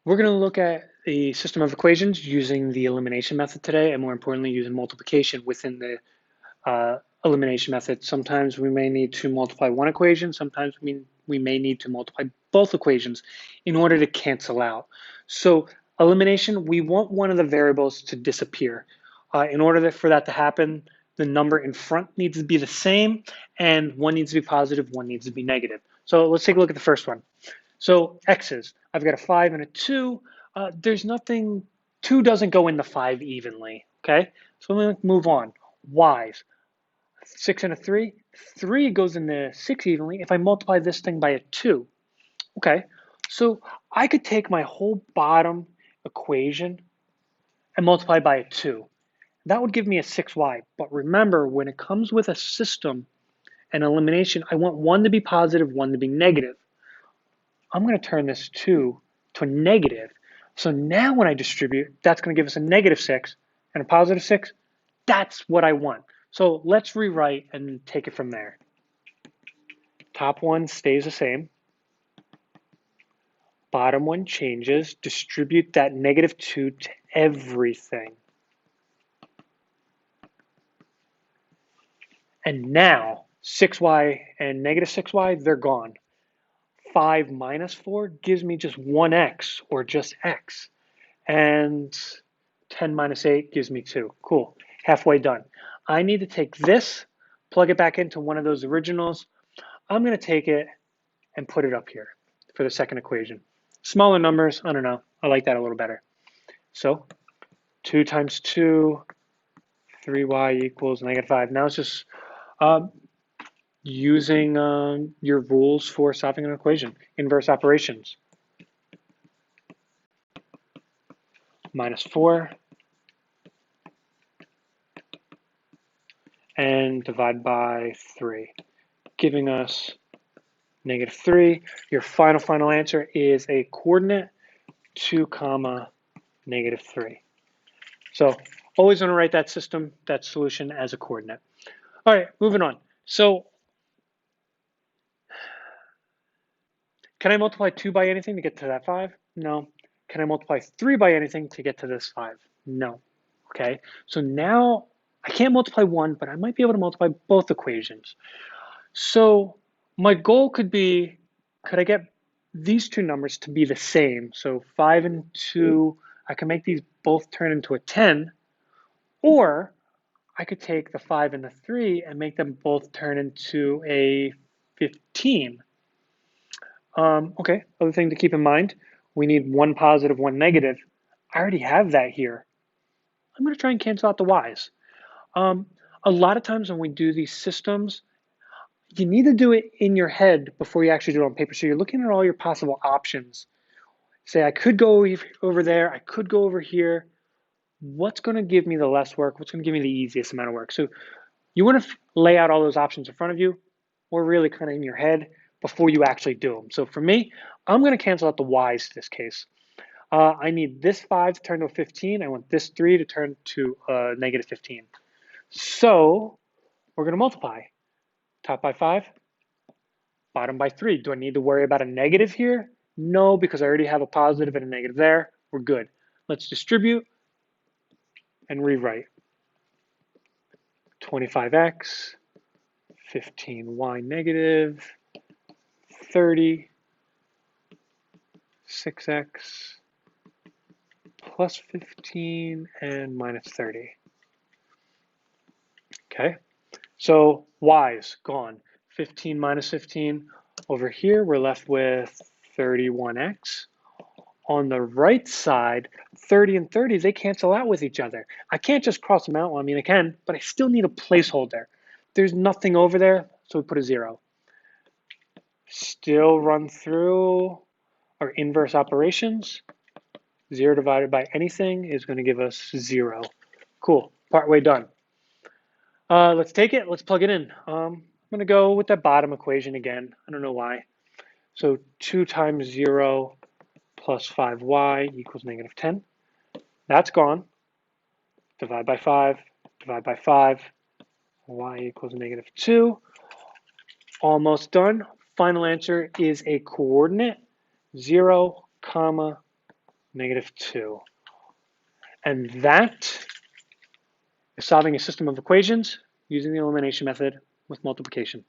We're going to look at the system of equations using the elimination method today, and more importantly, using multiplication within the elimination method. Sometimes we may need to multiply one equation, sometimes we may need to multiply both equations in order to cancel out. So elimination, we want one of the variables to disappear. In order for that to happen, the number in front needs to be the same, and one needs to be positive, one needs to be negative. So let's take a look at the first one. So x's, I've got a 5 and a 2. There's nothing, 2 doesn't go in the 5 evenly, okay? So let me move on. Y's, 6 and a 3. 3 goes in the 6 evenly if I multiply this thing by a 2. Okay, so I could take my whole bottom equation and multiply by a 2. That would give me a 6y. But remember, when it comes with a system and elimination, I want one to be positive, one to be negative. I'm going to turn this 2 to a negative. So now when I distribute, that's going to give us a negative 6 and a positive 6. That's what I want. So let's rewrite and take it from there. Top one stays the same. Bottom one changes. Distribute that negative 2 to everything. And now 6y and negative 6y, they're gone. 5 minus 4 gives me just 1x, or just x. And 10 minus 8 gives me 2. Cool. Halfway done. I need to take this, plug it back into one of those originals. I'm going to take it and put it up here for the second equation. Smaller numbers, I don't know. I like that a little better. So 2 times 2, 3y equals negative 5. Now it's just using your rules for solving an equation. Inverse operations. Minus 4 and divide by 3, giving us negative 3. Your final answer is a coordinate 2 comma negative 3. So always want to write that system, that solution as a coordinate. All right, moving on. So can I multiply 2 by anything to get to that 5? No. Can I multiply 3 by anything to get to this 5? No. Okay, so now I can't multiply 1, but I might be able to multiply both equations. So my goal could be, could I get these two numbers to be the same? So 5 and 2, I can make these both turn into a 10, or I could take the 5 and the 3 and make them both turn into a 15. Okay, other thing to keep in mind, we need one positive, one negative. I already have that here. I'm going to try and cancel out the y's. A lot of times when we do these systems, you need to do it in your head before you actually do it on paper. So you're looking at all your possible options. Say, I could go over there, I could go over here. What's going to give me the less work? What's going to give me the easiest amount of work? So you want to lay out all those options in front of you, or really kind of in your head before you actually do them. So for me, I'm going to cancel out the y's in this case. I need this 5 to turn to a 15. I want this 3 to turn to a negative 15. So we're going to multiply. Top by 5, bottom by 3. Do I need to worry about a negative here? No, because I already have a positive and a negative there. We're good. Let's distribute and rewrite. 25x, 15y negative, 30, 6x plus 15 and minus 30. Okay, so y's gone. 15 minus 15. Over here, we're left with 31x. On the right side, 30 and 30, they cancel out with each other. I can't just cross them out. Well, I mean, I can, but I still need a placeholder. There's nothing over there, so we put a 0. Still run through our inverse operations. 0 divided by anything is going to give us 0. Cool, partway done. Let's take it, let's plug it in. I'm going to go with that bottom equation again. I don't know why. So 2 times 0 plus 5y equals negative 10. That's gone. Divide by 5, divide by 5. Y equals negative 2. Almost done. Final answer is a coordinate 0, comma -2. And that is solving a system of equations using the elimination method with multiplication.